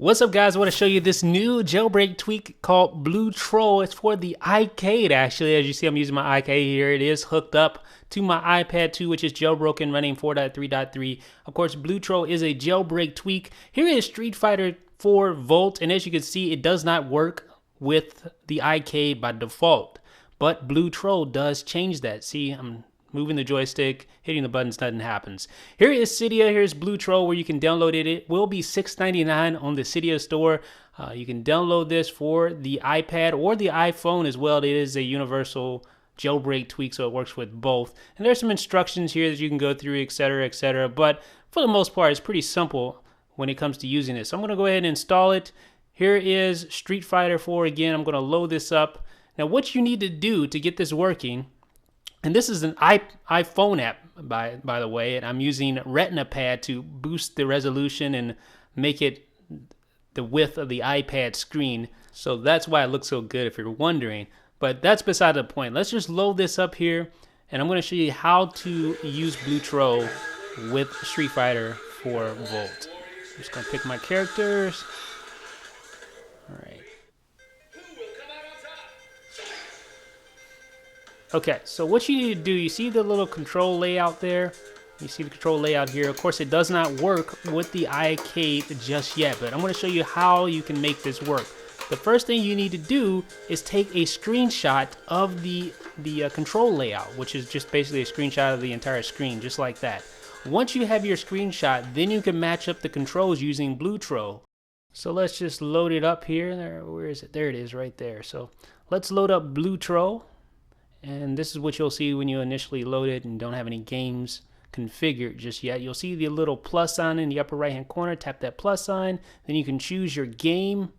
What's up, guys? I want to show you this new jailbreak tweak called Blutrol. It's for the iCade, actually. As you see, I'm using my iCade here. It is hooked up to my iPad 2, which is jailbroken, running 4.3.3. Of course, Blutrol is a jailbreak tweak. Here is Street Fighter 4 Volt, and as you can see, it does not work with the iCade by default. But Blutrol does change that. See, I'm moving the joystick, hitting the buttons, nothing happens. Here is Cydia. Here's Blutrol, where you can download it. It will be $6.99 on the Cydia store. You can download this for the iPad or the iPhone as well. It is a universal jailbreak tweak, so it works with both. And there's some instructions here that you can go through, etc., etc. But for the most part, it's pretty simple when it comes to using this. So I'm going to go ahead and install it. Here is Street Fighter 4 again. I'm going to load this up. Now, what you need to do to get this working, and this is an iPhone app, by the way, and I'm using Retina Pad to boost the resolution and make it the width of the iPad screen. So that's why it looks so good, if you're wondering. But that's beside the point. Let's just load this up here, and I'm going to show you how to use Blutrol with Street Fighter 4 Volt. I'm just going to pick my characters. All right. Okay, so what you need to do, you see the little control layout there? You see the control layout here. Of course, it does not work with the iCade just yet, but I'm going to show you how you can make this work. The first thing you need to do is take a screenshot of the control layout, which is just basically a screenshot of the entire screen, just like that. Once you have your screenshot, then you can match up the controls using Blutrol. So let's just load it up here. Where is it? There it is, right there. So let's load up Blutrol. And this is what you'll see when you initially load it and don't have any games configured just yet. You'll see the little plus sign in the upper right hand corner. Tap that plus sign. Then you can choose your game.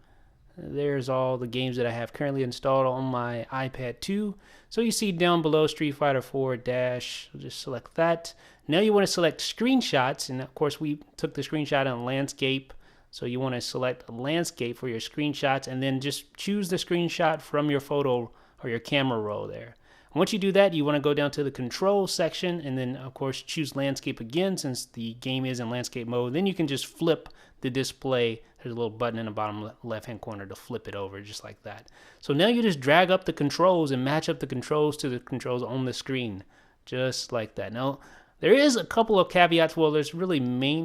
There's all the games that I have currently installed on my iPad 2. So you see down below Street Fighter 4 dash. I'll just select that. Now you want to select screenshots. And of course, we took the screenshot on landscape. So you want to select landscape for your screenshots. And then just choose the screenshot from your photo or your camera roll there. Once you do that, you want to go down to the control section and then, of course, choose landscape again since the game is in landscape mode. Then you can just flip the display. There's a little button in the bottom left-hand corner to flip it over just like that. So now you just drag up the controls and match up the controls to the controls on the screen just like that. Now, there is a couple of caveats. Well, there's really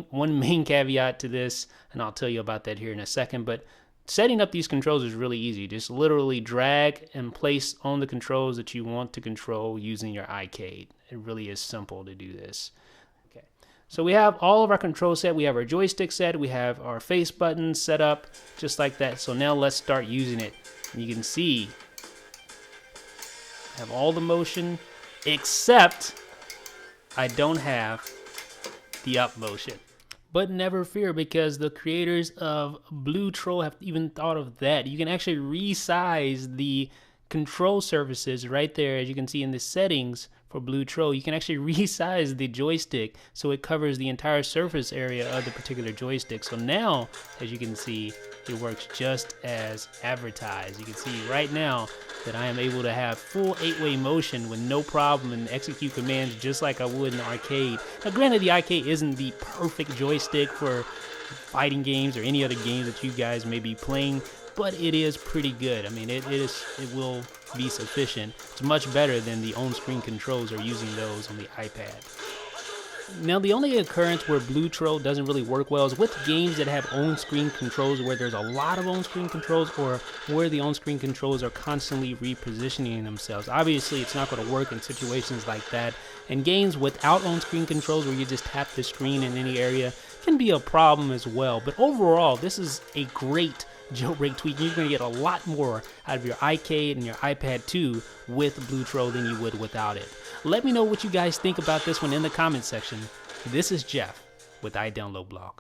one main caveat to this, and I'll tell you about that here in a second. But setting up these controls is really easy. Just literally drag and place on the controls that you want to control using your iCade. It really is simple to do this. Okay, so we have all of our controls set. We have our joystick set. We have our face buttons set up just like that. So now let's start using it. And you can see I have all the motion except I don't have the up motion. But never fear, because the creators of Blutrol have even thought of that. You can actually resize the control surfaces right there. As you can see in the settings for Blutrol, you can actually resize the joystick so it covers the entire surface area of the particular joystick. So now, as you can see, it works just as advertised. You can see right now that I am able to have full 8-way motion with no problem and execute commands just like I would in the arcade. Now, granted, the iCade isn't the perfect joystick for fighting games or any other games that you guys may be playing, but it is pretty good. I mean, it will be sufficient. It's much better than the on-screen controls or using those on the iPad. Now, the only occurrence where Blutrol doesn't really work well is with games that have on-screen controls, where there's a lot of on-screen controls or where the on-screen controls are constantly repositioning themselves. Obviously, it's not going to work in situations like that. And games without on-screen controls, where you just tap the screen in any area, can be a problem as well. But overall, this is a great jailbreak tweak. You're going to get a lot more out of your iCade and your iPad 2 with Blutrol than you would without it. Let me know what you guys think about this one in the comment section. This is Jeff with iDownloadBlog.